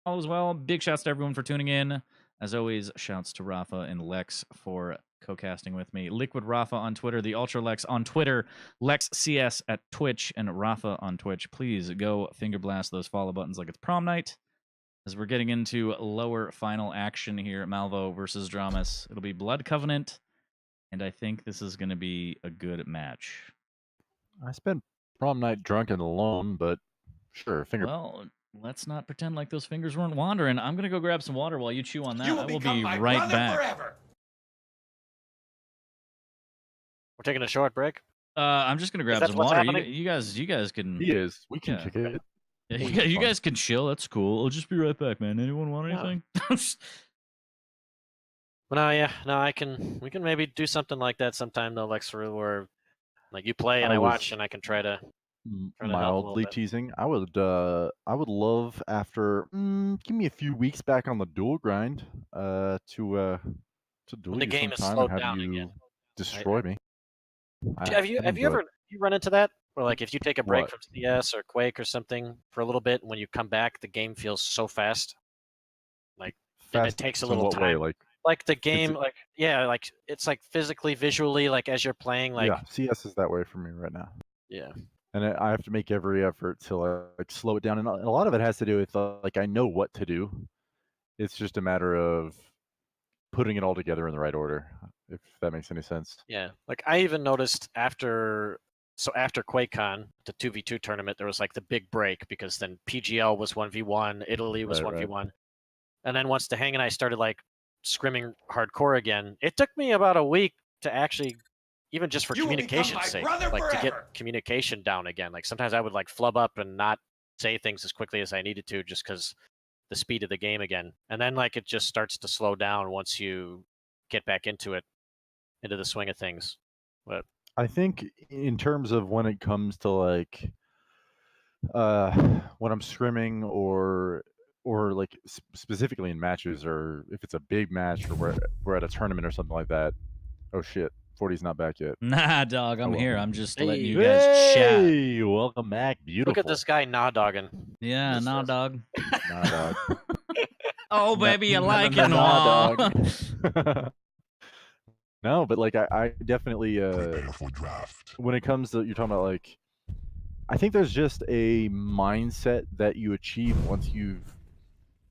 all as well. Big shouts to everyone for tuning in. As always, shouts to Rafa and Lex for co-casting with me. Liquid Rafa on Twitter, the Ultra Lex on Twitter, Lex CS at Twitch, and Rafa on Twitch. Please go finger blast those follow buttons like it's prom night. As we're getting into lower final action here at malvoe versus dramiS. It'll be Blood Covenant, and I think this is going to be a good match. I spent prom night drunk and alone, but sure, Well, let's not pretend like those fingers weren't wandering. I'm going to go grab some water while you chew on that. I will be right back. Forever. We're taking a short break. I'm just going to grab some water. You guys can... He is. We can kick it. Yeah, you guys can chill. That's cool. I'll just be right back, man. Anyone want anything? Well, no, we can maybe do something like that sometime though, Lex, where like you play and I watch and I can try to mildly teasing. I would love after give me a few weeks back on the duel grind to duel when the you game is sometime slowed and have down you again. destroy me. Have you ever run into that? Or like if you take a break from CS or Quake or something for a little bit, when you come back, the game feels so fast. Like and it takes a little time. Way? Like the game, like it's like physically, visually, like as you're playing, like yeah, CS is that way for me right now. Yeah, and I have to make every effort to like slow it down, and a lot of it has to do with like I know what to do. It's just a matter of putting it all together in the right order, if that makes any sense. Yeah, like I even noticed after QuakeCon, the 2v2 tournament, there was like the big break because then PGL was 1v1, Italy was 1v1. And then once the Hang and I started like scrimming hardcore again, it took me about a week to actually, even just for communication's sake, like to get communication down again. Like sometimes I would like flub up and not say things as quickly as I needed to just because the speed of the game again. And then like it just starts to slow down once you get back into the swing of things. But I think in terms of when it comes to like when I'm scrimming or like specifically in matches, or if it's a big match or we're at a tournament or something like that. Oh shit, 40's not back yet. Nah, dog, I'm here. I'm just letting you guys chat. Hey, welcome back. Beautiful. Look at this guy dogging. Yeah, nah, dog. Nah, dog. Oh, baby, you like it, dog. No, but like I definitely when it comes to, you're talking about like, I think there's just a mindset that you achieve once you've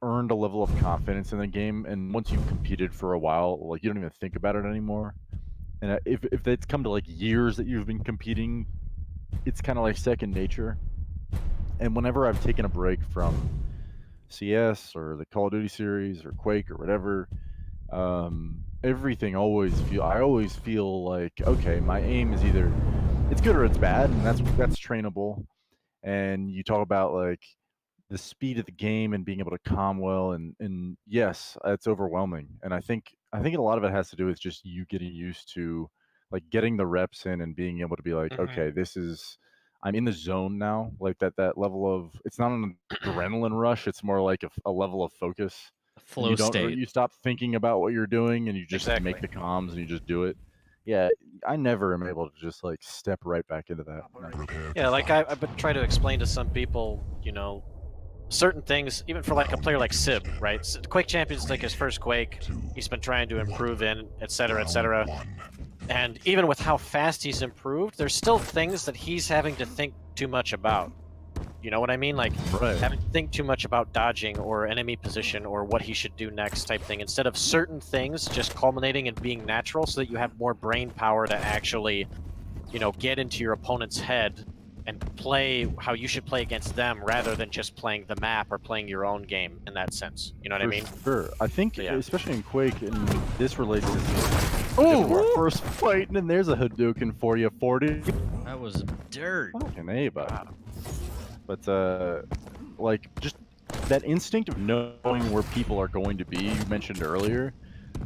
earned a level of confidence in the game, and once you've competed for a while, like you don't even think about it anymore. And if it's come to like years that you've been competing, it's kind of like second nature. And whenever I've taken a break from CS or the Call of Duty series or Quake or whatever, everything I always feel like, okay, my aim is either it's good or it's bad, and that's trainable. And you talk about like the speed of the game and being able to calm well, and yes, it's overwhelming. And I think a lot of it has to do with just you getting used to like getting the reps in and being able to be like, okay, I'm in the zone now. Like that level of, it's not an adrenaline rush, it's more like a level of focus. Flow state. You stop thinking about what you're doing and you just make the comms and you just do it. Yeah, I never am able to just like step right back into that. Yeah, like I've been trying to explain to some people, certain things, even for like a player like Sib, right? Quake Champion's like his first Quake. He's been trying to improve in, etc., etc. And even with how fast he's improved, there's still things that he's having to think too much about. You know what I mean? Like having to think too much about dodging or enemy position or what he should do next type thing, instead of certain things just culminating and being natural so that you have more brain power to actually, get into your opponent's head and play how you should play against them rather than just playing the map or playing your own game in that sense. You know what I mean? Sure. I think, especially in Quake, and this relates to our first fight, and then there's a Hadouken for you, 40. That was dirt. Fucking A, bud. But, like, just that instinct of knowing where people are going to be, you mentioned earlier,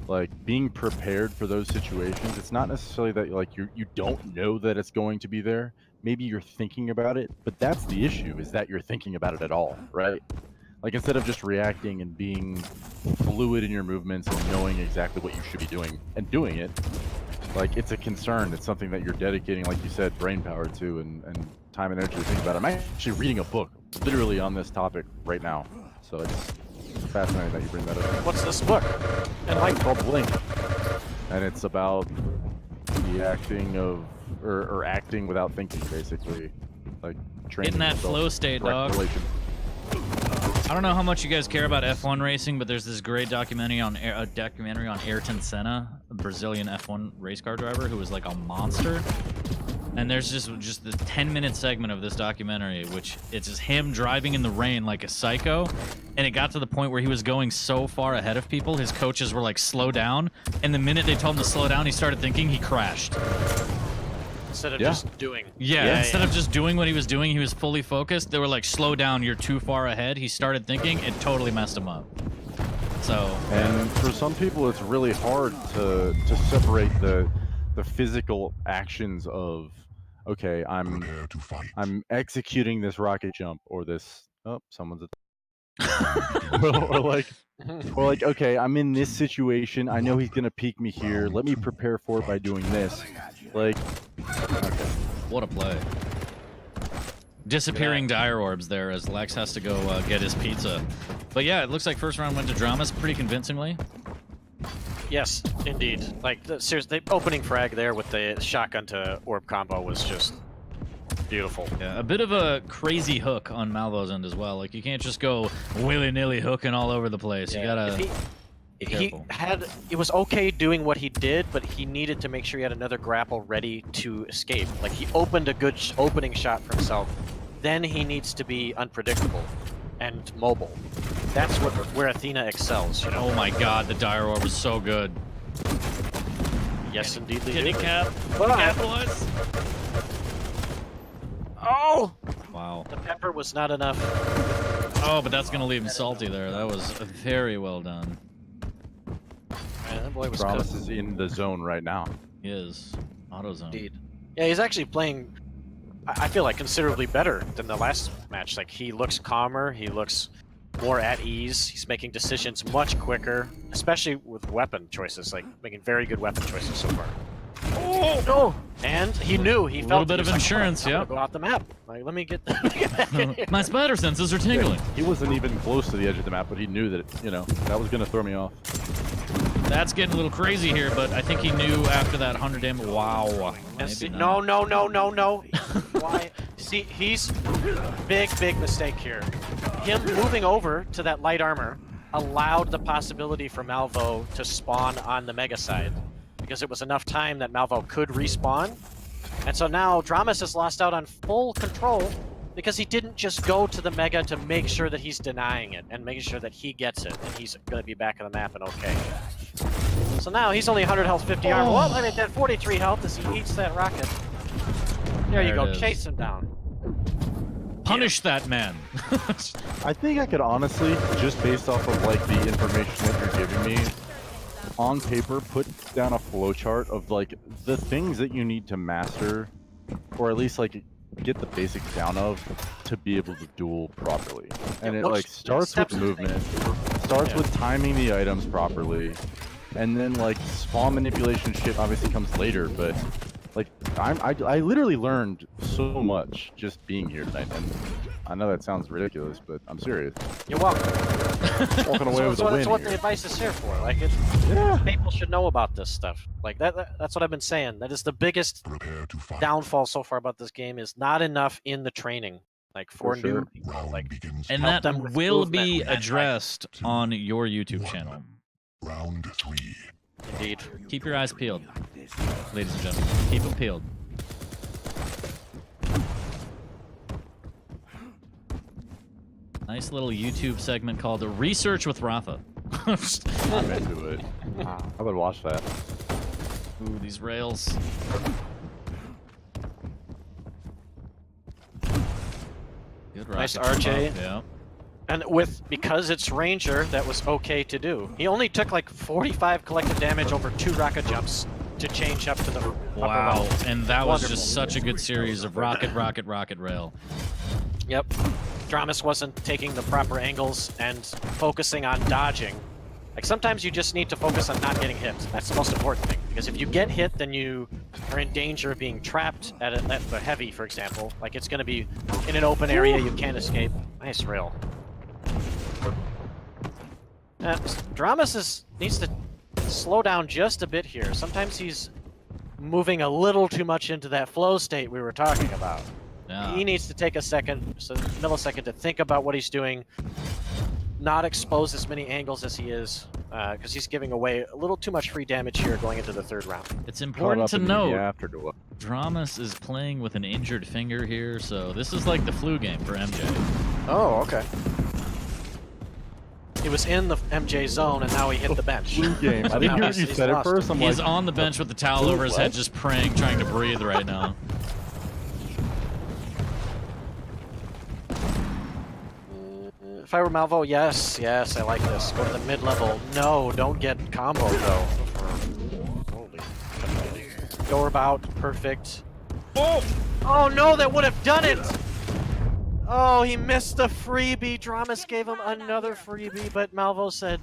like, being prepared for those situations. It's not necessarily that, like, you don't know that it's going to be there. Maybe you're thinking about it, but that's the issue, is that you're thinking about it at all, right? Like, instead of just reacting and being fluid in your movements and knowing exactly what you should be doing and doing it, like, it's a concern. It's something that you're dedicating, like you said, brain power to and time and energy to think about it. I'm actually reading a book literally on this topic right now. So fascinating that you bring that up. What's this book? And like, It's called Blink, and it's about the acting of, or acting without thinking, basically, like training. In that yourself flow in state, correct dog. relation. I don't know how much you guys care about F1 racing, but there's this great documentary on Ayrton Senna, a Brazilian F1 race car driver who was like a monster. And there's just the 10-minute segment of this documentary, which it's just him driving in the rain like a psycho. And it got to the point where he was going so far ahead of people, his coaches were like, slow down. And the minute they told him to slow down, he started thinking, he crashed. instead of Yeah. just doing. Yeah, instead of just doing what he was doing, he was fully focused. They were like, slow down, you're too far ahead. He started thinking, it totally messed him up. So, And for some people, it's really hard to separate the physical actions of, okay, I'm executing this rocket jump or this. Oh, someone's. or like, okay, I'm in this situation. I know he's gonna peek me here. Let me prepare for it by doing this. Like, okay. what a play. Disappearing dire orbs there as Lex has to go get his pizza. But yeah, it looks like first round went to dramiS pretty convincingly. Yes, indeed. Like, seriously, the opening frag there with the shotgun to orb combo was just beautiful. Yeah, a bit of a crazy hook on Malvoe's end as well. Like, you can't just go willy-nilly hooking all over the place. You gotta be careful. It was okay doing what he did, but he needed to make sure he had another grapple ready to escape. Like, he opened a good opening shot for himself. Then he needs to be unpredictable and mobile. That's where Athena excels, you know? Oh my god, the dire orb was so good. Yes, indeed. Kitty cap. But- Capitalize. Oh! Wow. The pepper was not enough. Oh, but that's gonna leave him salty there. That was very well done. Man, that boy was dramiS good. is in the zone right now. He is. Auto zone. Indeed. Yeah, he's actually playing, I feel like, considerably better than the last match. Like, he looks calmer, he looks more at ease, he's making decisions much quicker, especially with weapon choices, like, making very good weapon choices so far. Oh, no! And he knew, he felt little bit he of was like, insurance, I'm gonna yep. go off the map. Like, let me get back in here. My spider senses are tingling. He wasn't even close to the edge of the map, but he knew that, you know, that was gonna throw me off. That's getting a little crazy here, but I think he knew after that 100 damage. Wow. And see, Maybe no, not. no. Why? See, he's big mistake here. Him moving over to that light armor allowed the possibility for malvoe to spawn on the mega side, because it was enough time that malvoe could respawn. And so now dramiS has lost out on full control because he didn't just go to the mega to make sure that he's denying it and making sure that he gets it and he's going to be back on the map and okay. So now he's only 100 health, 50 armor. Well, I mean, that 43 health as he eats that rocket. There you There go, it is. chase him down. Punish that man. I think I could honestly, just based off of like the information that you're giving me, on paper, put down a flowchart of like the things that you need to master, or at least like get the basics down of, to be able to duel properly. And it like starts with movement, starts with timing the items properly, and then like spawn manipulation shit obviously comes later, but like I literally learned so much just being here tonight, and I know that sounds ridiculous, but I'm serious. You're welcome. Walking away with a win That's what the here. advice is here for. Like, people should know about this stuff. Like that's what I've been saying. That is the biggest downfall so far about this game, is not enough in the training. Like for For sure. new people. Like, And help that them with will movement be and addressed on your YouTube channel. Round 3. Indeed. Keep your eyes peeled, ladies and gentlemen. Keep them peeled. Nice little YouTube segment called Research with Rafa. I'm into it. I would watch that. Ooh, these rails. Good Nice rocket RJ. jump, yeah. And because it's Ranger, that was okay to do. He only took like 45 collective damage over 2 rocket jumps to change up to the upper Wow, level. and that was Wonderful. just such a good series of rocket, rocket rail. Yep. dramiS wasn't taking the proper angles and focusing on dodging. Like, sometimes you just need to focus on not getting hit. That's the most important thing. Because if you get hit, then you are in danger of being trapped at the heavy, for example. Like, it's going to be in an open area, you can't escape. Nice rail. dramiS needs to slow down just a bit here. Sometimes he's moving a little too much into that flow state we were talking about. Yeah. He needs to take a millisecond to think about what he's doing, not expose as many angles as he is, because he's giving away a little too much free damage here going into the third round. It's important to note, after Duel. dramiS is playing with an injured finger here, so this is like the flu game for MJ. Oh, okay. He was in the MJ zone, and now he hit the bench. Flu game. I didn't hear you said it first. I'm He's like, on the bench with the towel over his head, just praying, trying to breathe right now. If I were malvoe, yes, I like this. Go to the mid-level. No, don't get combo though. Holy. Door bout, perfect. Oh! Oh no, that would have done it! Oh, he missed the freebie. dramiS gave him another freebie, but malvoe said,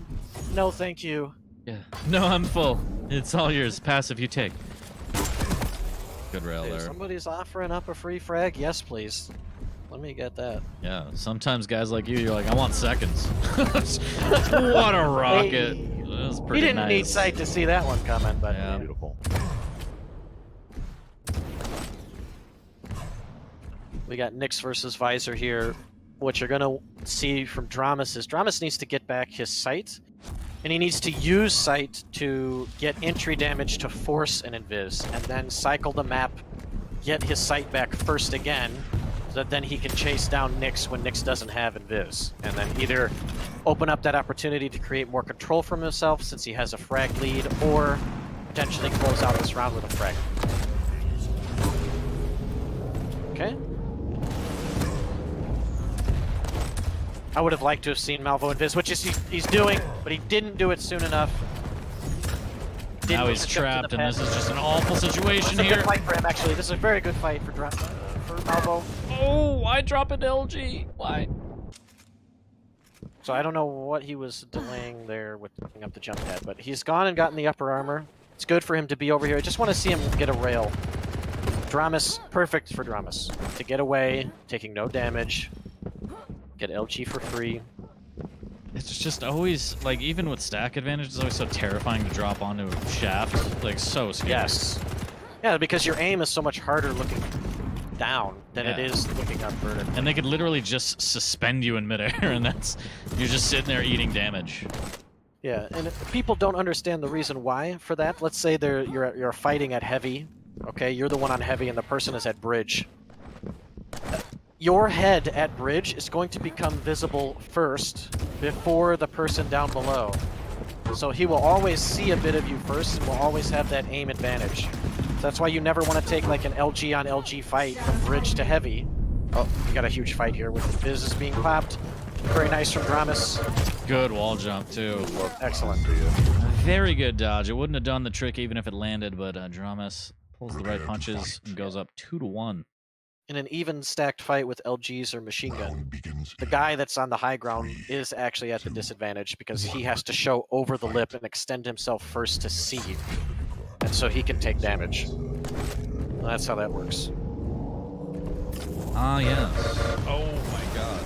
no thank you. Yeah. No, I'm full. It's all yours. Passive you take. Good rail If there. somebody's offering up a free frag, yes please. Let me get that. Yeah, sometimes guys like you're like, I want seconds. What a rocket. Hey. That was He pretty didn't nice. need sight to see that one coming, but Yeah. beautiful. we got Nyx versus Visor here. What you're gonna see from dramiS is dramiS needs to get back his sight, and he needs to use sight to get entry damage to force an invis, and then cycle the map, get his sight back first again, so that then he can chase down Nyx when Nyx doesn't have invis, and then either open up that opportunity to create more control from himself since he has a frag lead, or potentially close out this round with a frag. Okay. I would have liked to have seen malvoe invis, which is he's doing, but he didn't do it soon enough. Now he's trapped, and this is just an awful situation It's a here. good fight for him, actually. This is a very good fight for malvoe. Oh, why drop an LG? Why? So I don't know what he was delaying there with picking up the jump pad, but he's gone and gotten the upper armor. It's good for him to be over here. I just want to see him get a rail. dramiS, perfect for dramiS. To get away, taking no damage, get LG for free. It's just always, like, even with stack advantage, it's always so terrifying to drop onto a shaft. Like, so scary. Yes. Yeah, because your aim is so much harder looking down than it Yeah. is looking up vertical. And they could literally just suspend you in midair, and you're just sitting there eating damage. Yeah, and if people don't understand the reason why for that. Let's say you're fighting at heavy, okay? You're the one on heavy and the person is at bridge. Your head at bridge is going to become visible first before the person down below. So he will always see a bit of you first and will always have that aim advantage. So that's why you never want to take like an LG on LG fight from bridge to heavy. Oh, we got a huge fight here with the Fizz being clapped. Very nice from dramiS. Good wall jump, too. Excellent. Very good dodge. It wouldn't have done the trick even if it landed, but dramiS pulls the right punches and goes up 2-1. In an even stacked fight with LGs or machine gun, the guy that's on the high ground is actually at the disadvantage because he has to show over the lip and extend himself first to see, and so he can take damage. That's how that works. Ah, yes. Oh my god.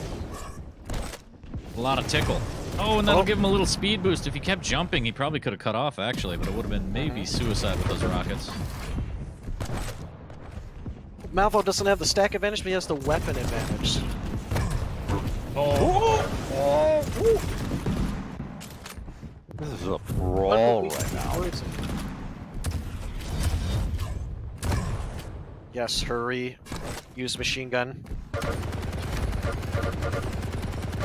A lot of tickle. Oh, and that'll give him a little speed boost. If he kept jumping, he probably could have cut off, actually, but it would have been maybe suicide with those rockets. malvoe doesn't have the stack advantage, but he has the weapon advantage. This is a brawl right now. Yes, hurry. Use machine gun.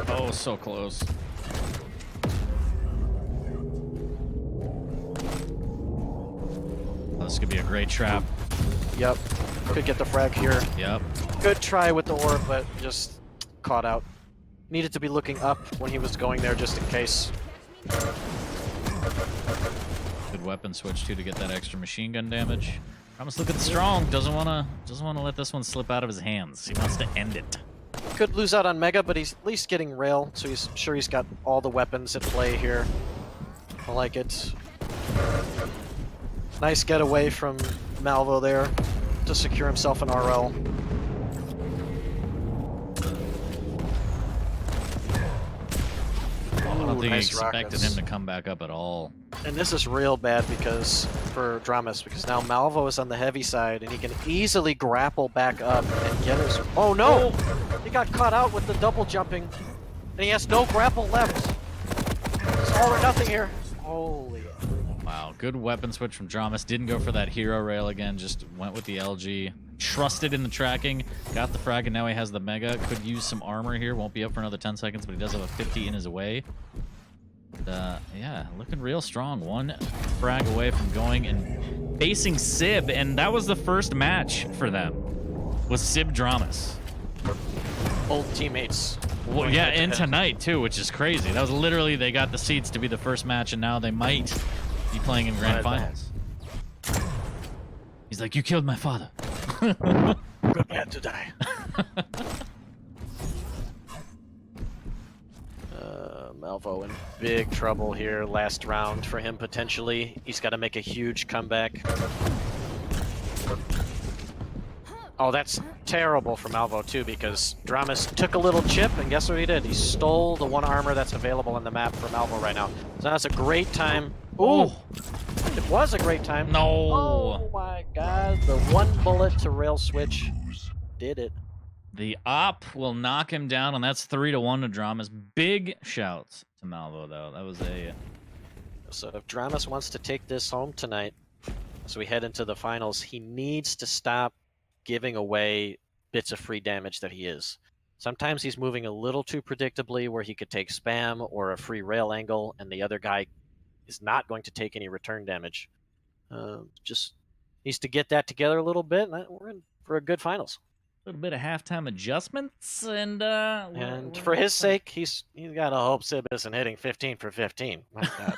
Oh, so close. Oh, this could be a great trap. Yep. Could get the frag here. Yep. Good try with the orb, but just caught out. Needed to be looking up when he was going there just in case. Good weapon switch too to get that extra machine gun damage. dramiS looking strong. Doesn't wanna let this one slip out of his hands. He wants to end it. Could lose out on Mega, but he's at least getting rail, so he's sure he's got all the weapons at play here. I like it. Nice getaway from malvoe there to secure himself an RL. Oh, think he nice expected rockets. him to come back up at all. And this is real bad because for dramiS, because now malvoe is on the heavy side and he can easily grapple back up and get his. Oh no! He got caught out with the double jumping, and he has no grapple left. It's all or nothing here. Holy. Wow, good weapon switch from dramiS. Didn't go for that hero rail again, just went with the LG. Trusted in the tracking, got the frag, and now he has the mega. Could use some armor here. Won't be up for another 10 seconds, but he does have a 50 in his way. And, yeah, looking real strong. One frag away from going and facing Sib, and that was the first match for them. Was Sib dramiS. Old teammates. Well, yeah, and tonight too, which is crazy. That was literally, they got the seats to be the first match, and now they might be playing in grand finals. He's like, you killed my father. Good man to die. Malvoe in big trouble here. Last round for him potentially. He's got to make a huge comeback. Oh, that's terrible for Malvoe too, because dramiS took a little chip, and guess what he did? He stole the one armor that's available on the map for Malvoe right now. So that's a great time. Ooh! It was a great time. No! Oh my god, the one bullet to rail switch did it. The op will knock him down, and that's 3-1 to dramiS. Big shouts to Malvoe, though. That was a... So if dramiS wants to take this home tonight, as we head into the finals, he needs to stop giving away bits of free damage that he is. Sometimes he's moving a little too predictably where he could take spam or a free rail angle, and the other guy is not going to take any return damage. Just needs to get that together a little bit, and we're in for a good finals. A little bit of halftime adjustments, and for his sake, he's got to hope Sib isn't hitting 15 for 15. My God.